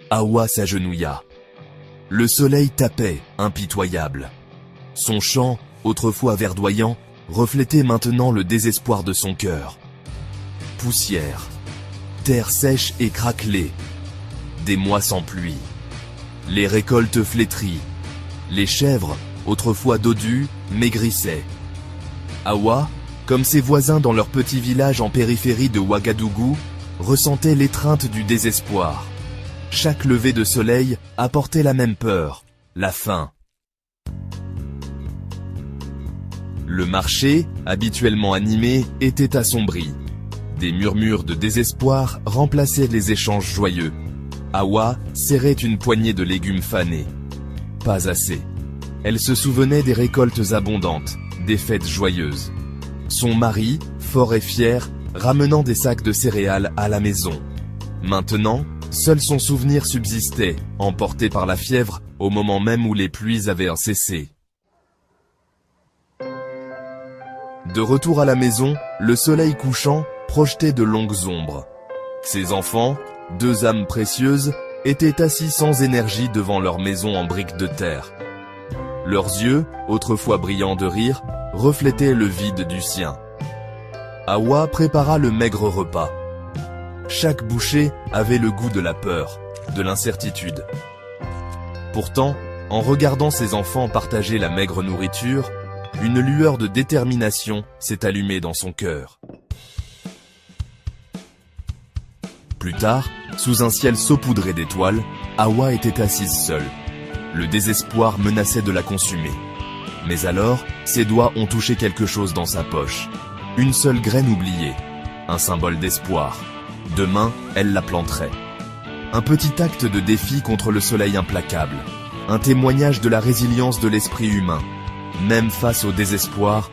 Hawa s'agenouilla. Le soleil tapait, impitoyable. Son chant, autrefois verdoyant, reflétait maintenant le désespoir de son cœur. Poussière, terre sèche et craquelée, des mois sans pluie, les récoltes flétries, les chèvres, autrefois dodues, maigrissaient. Hawa, comme ses voisins dans leur petit village en périphérie de Ouagadougou, ressentait l'étreinte du désespoir. Chaque lever de soleil apportait la même peur, la faim. Le marché, habituellement animé, était assombri. Des murmures de désespoir remplaçaient les échanges joyeux. Hawa serrait une poignée de légumes fanés. Pas assez. Elle se souvenait des récoltes abondantes, des fêtes joyeuses. Son mari, fort et fier, ramenant des sacs de céréales à la maison. Maintenant, seul son souvenir subsistait, emporté par la fièvre, au moment même où les pluies avaient cessé. De retour à la maison, le soleil couchant projetait de longues ombres. Ses enfants, deux âmes précieuses, étaient assis sans énergie devant leur maison en briques de terre. Leurs yeux, autrefois brillants de rire, reflétaient le vide du sien. Hawa prépara le maigre repas. Chaque bouchée avait le goût de la peur, de l'incertitude. Pourtant, en regardant ses enfants partager la maigre nourriture, une lueur de détermination s'est allumée dans son cœur. Plus tard, sous un ciel saupoudré d'étoiles, Hawa était assise seule. Le désespoir menaçait de la consumer. Mais alors, ses doigts ont touché quelque chose dans sa poche. Une seule graine oubliée, un symbole d'espoir. Demain, elle la planterait. Un petit acte de défi contre le soleil implacable. Un témoignage de la résilience de l'esprit humain. Même face au désespoir,